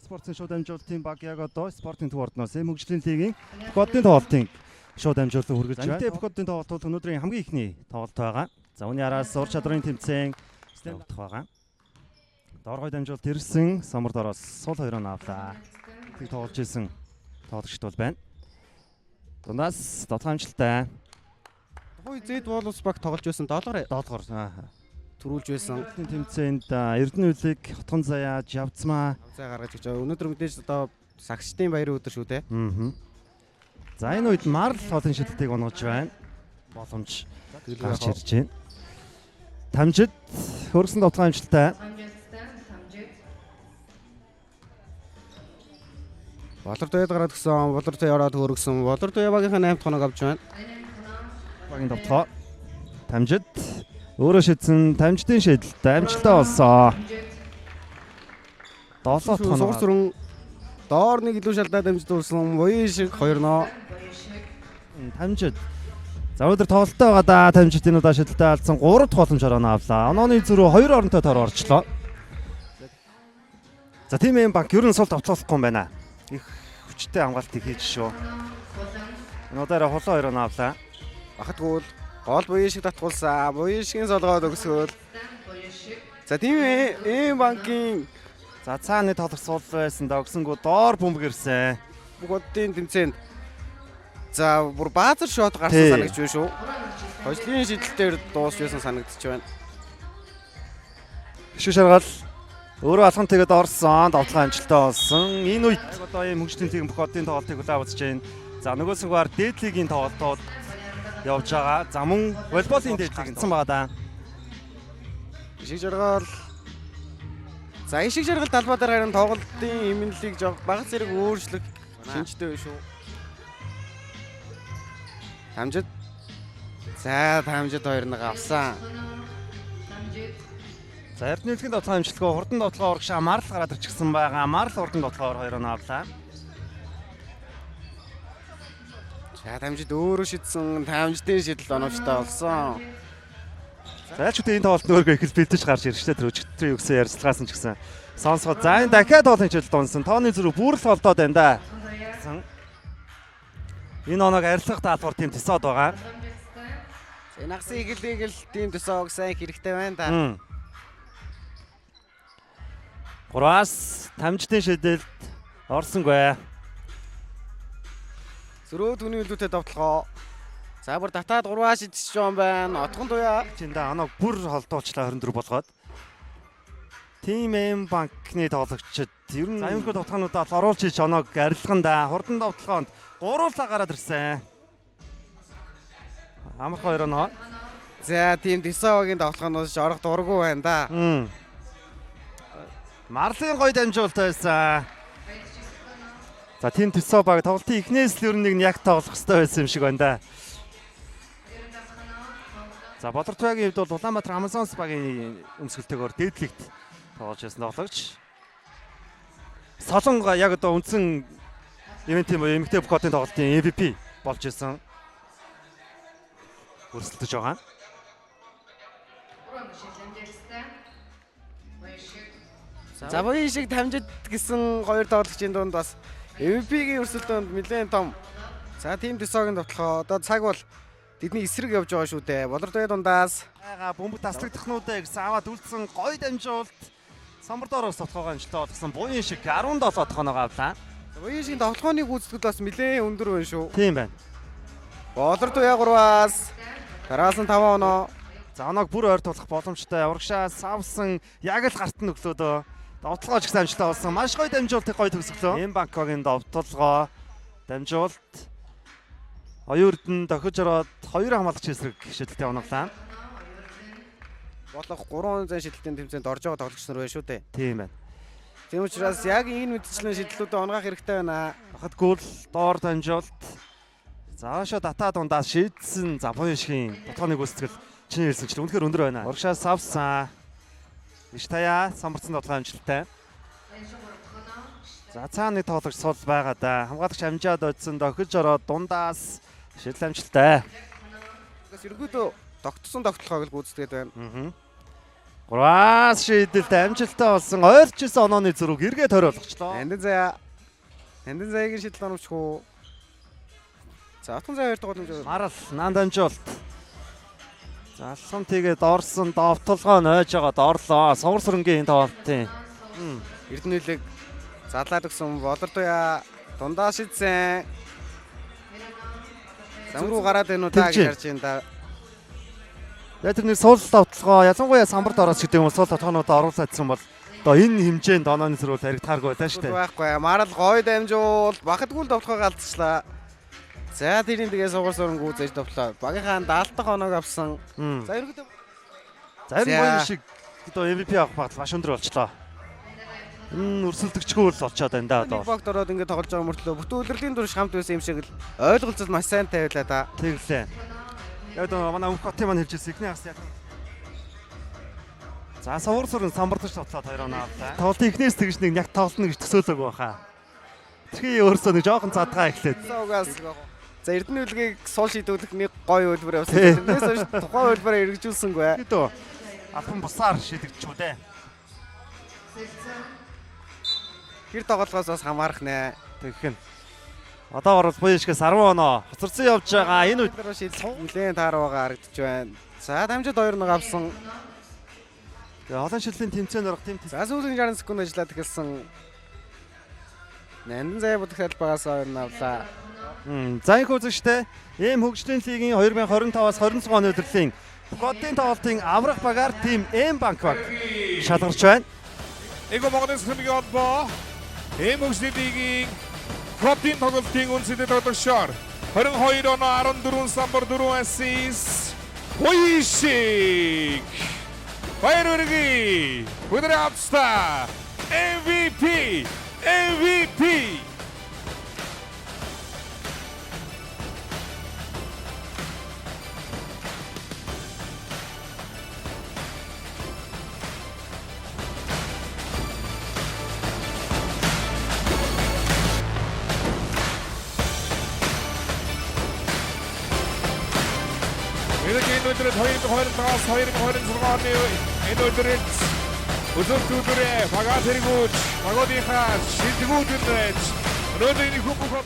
спортын шууд амжилтын баг яг одоо спортын төв ордноос мөнгөжлийн лигийн Бокодын тоглолтын шууд амжилтыг хүргэж байна. Бокодын тоглолт бол өнөөдрийн хамгийн ихний тоглолт байгаа. За үүний араас ур чадрын тэмцээн тоглох байгаа. Дооргой дамжуулалт ирсэн Самар дороос сул хоёроо авлаа. Тэг тоглож исэн тоглогчд бол байна. Дундаас дотоо амжилттай. Тухайн зэд Волус баг тоглож байсан доолгоор төрүүлж байсан тэмцээнд Эрдэнэ үлэг хотгон заяа Жавцмаа гаргаж гэж байгаа. Өнөөдөр мэдээж одоо сагчдын баярын өдөр шүү дээ. За энэ үед Марл хоолын шидэлтийг онгож байна. Боломж гарч ирж байна. Тамжид хөргсөн довтлоо амжилттай. Болор туяад гараад гисэн, болор туяа ороод хөргсөн. Болор туяа багийнхаа 8 хоног авч байна. Багийн довтлоо. Тамжид өөрөө шидсэн тамжидын шидэлтэй амжилттай болсон. 7 хоног. Сугар сүрэн доор нэг илүү шалдаад амжилтуулсан. Буян шиг 2 ноо. Тамжид. За өнөөдөр тоглолттой байгаа да. Тамжид энэ удаа шидэлтэй алдсан 3 дахь боломж орооноо авлаа. Онооны зүрх 2 оронтой тоор орчлоо. За тийм юм банк ер нь сул товтлоохгүй юм байна. Их хүчтэй хамгаалтыг хийж шүү. Энэ удаараа холоо 2 оноо авлаа. Бахадгүй гол буян шиг татгуулсан. Буян шигэн солгоод өгсөөл. За тийм ээ банкийн за цааны тоглох сул байсан да өгсөнгөө доор бөмбөг ирсэн. Бокодын тэмцээнд за бүр баазар шот гарсан санагдж байна шүү. Хожлын шидэлтээр дуусч байсан санагдаж байна. Шүү шаргал өөрөө алхан тэгээд орсон, довтлоо амжилттай болсон. Энэ үед одоо ийм хөгжлийн лигийн Бокодын тоглолтыг улаан үзэж байна. За нөгөөсгөөр дээд лигийн тоглолтууд явж байгаа. За мөн волейболын дээд лиг гинцэн байгаа да. Ишиг жаргал. За ишиг жаргал талбай дээр харин тоглолтын эмнэлийг жоо бага зэрэг өөрчлөх шинжтэй байна шүү. Тамжид. За тамжид 2 нэг авсан. За Эрдэнэ үлгийн довтлоо амжилтгүй хурдан довтлоо урагшаа Марл гараад ирчихсэн байгаа. Марл хурдан довтлоор 2 оноо авлаа. За тамжид өөрөө шидсэн тамжидын шидэлт оновчтой болсон. За ч үгүй энэ тоглолт өөргөө их л бэлдэж гарч ирж тэ өчигдрийн өгсөн ярилцлагаас нь ч гэсэн сонсгоо. За энэ дахиад тоглолтын хичээлд унсан. Тооны зүрх бүр л холдоод байна да. Энэ оног арилгах даалгавар тийм тесод байгаа. Энэ агсын игэлийг л тийм тесог сайн хэрэгтэй байна да. Гураас тамжидын шидэлт орсонгүй. Зөрөө түүний үлдүүтэй довтлогоо. За бүр татаад 3-аа шидэж жоон байна. Отхон туяа. Чиндээ оног бүр холдоочлаа 24 болгоод. Тим эм банкны тоглогчид ер нь аюулгүй довтлогоонуудаа оруулж ич оног арилганда хурдан довтлогоонд гуруулаа гараад ирсэн. Амар 2 оноо. За тийм Дисогийн довтлогоноос орох дурггүй байна да. Марлын гоё дамжуулалт байсан. За тийм Дисо баг тоглолтын эхнээс л ер нь нэг яг тоглох хэрэгтэй байсан юм шиг байна да. За Бодортвагийн хувьд бол Улаанбаатар Амазонс багийн өмсгөлтэйгээр дээд лигт тоглож байсан тоглогч. Солонго яг одоо үндсэн ивэнтийн эмэгтэй Бокодын тоглолтын MVP болж исэн. Өрсөлдөж байгаа. За буян шиг тамжид гэсэн 2 тоглогчийн дунд бас MVP-ийн өрсөлдөөнд нэлээд том. За тийм Дисогийн довтлохоо одоо цаг бол тэдний эсрэг явж байгаа шүү дээ. Болор туяа дундаас бөмбөг таслагдахнуудаа гэсэн аваад үлдсэн гоё дамжуулалт Самар дороос тоглохоо амжилттай болгосон буян шиг 17 дахь оноо авлаа. Буян шиг тоглохооны гүйцэтгэл бас нэлээд өндөр байна шүү. Тийм байна. Болор туяа 3-аас тараас нь 5 оноо. За оног бүр ойр тулах боломжтой. Урагшаа савсан яг л гарт нь өглөөдөө довтлогоо ч гэсэн амжилттай болсон. Маш гоё дамжуулалтыг гоё төгсгөлөө. Эм банкогийн довтлогоо дамжуулалт хоёрдын дохиж ороод 2 хамгаалагч эсрэг шидэлтэй оноглоо. Болох 3 зан шидэлтийн тэмцээнд орж байгаа тоглогч нар байна шүү дээ. Тийм байна. Тийм учраас яг энэ мэдчлэн шидэлтүүдэд онгах хэрэгтэй байна. Бахадгүй л доор дамжуулалт. За хашаа датаа дундаас шийдсэн. За буян шигийн дотооны гүйцэтгэл чиний хэлсэн чинь үнэхээр өндөр байна. Урагшаа савсан. Иштая самарцсан тоглоом амжилттай. За цааны тоглогч сул байгаа да. Хамгаалагч амжаад одсон дохиж ороод дундаас шидэл амжилттай. Тэгээс эргүүдөө тогтсон тогтолгоог л гүйцэтгээд байна. 3-аас шийдэлтэй амжилттай болсон ойрч исэн онооны зураг эргээд хориолгочлоо. Нандин заяагийн шийдэл оновч хуу. За отхон заяа 2 дугаар дамжуулалт. Марал наанд амжуулт. Залсан тэгээд орсон довтолгоо нойж байгаа дорлоо. Сувар сүрэнгийн тоглолтын. Эрдэнэлэг задлаад өгсөн болордоя дундаа шидсэн. Замруу гараад байна уу та гэж харж байна да. Яг тэрний суул довтлогоо ялангуяа самбарт ороод гэдэг юм суул тоглоомнууд оруулаадсан бол одоо энэ хэмжээнд онооны зэрэг харигдахааргүй байлаа шүү дээ. Байхгүй. Марал гоё дамжуул. Бахадгүй л довтлогоо галзчлаа. За тэрийн тэгээ сугар сүрэнгүү зэж довтлоо. Багийнхаа 70 дахь оноог авсан. За ерөнхийдөө зарим гоё шиг одоо MVP авах багт маш өндөр болчлоо. Өрсөлдөгчгүй л болчиход байна да одоо. Богд ороод ингэ тоглож байгаа мөртлөө бүтэн үлрэлийн турш хамт байсан юм шиг л ойлголцол маш сайн тавилаа та. Тэглээ. Яг одоо манай Өнгөт маань хэлжсэн ихний хагас яг. За сувар сүрэн самбардаж тоглоод 2 оноо авлаа. Тоглолтын ихнээс тэгж нэг яг тоглоно гэж төсөөлөг байхаа. Тэрхий өөрсөө нэг жоохон задгаа эхлээд. За Эрдэнэ үлгийг суул шийдвэрлэх нэг гоё хөлбөр явуулсан. Тэрнээс хойш тухайн хөлбөрөөр эргэжүүлсэнгүй. Хэдөө албан бусаар шийдэгдчихүү дээ. Хэр тоглохоос бас хамаарах нэ. Тэгэх нь. Одоо орол буяшгаас 10 оноо хоцорсон явж байгаа. Энэ үед шийдэл нэлээд таараа харагдаж байна. За дамжид 2-1 авсан. Тэгээ олон шиллийн тэмцээнд орох тим. За сүүлийн 60 секунд ажиллаад эхэлсэн. Нандин заяа будах талбайгаас 2 авлаа. За их үзэгчтэй ийм хөгжлийн лигийн 2025-аас 26 оны өдрлийн Бокодын тоглолтын аврах багаар тим М-банк баг шалгарч байна. Эго Монголын сэрмгийн холбоо ийм хөгжлийн лигийн Бокодын тоглолтын үндэсний тоглогчоор 22 оноо 14 самбар 4 ассист Хуйшиг Баярүрги өдрийн авста MVP 이렇게 인도들의 2025 оны 인도들의 우선투들의 바가테리고 바거디하 시드구든의 너희들이 후보컵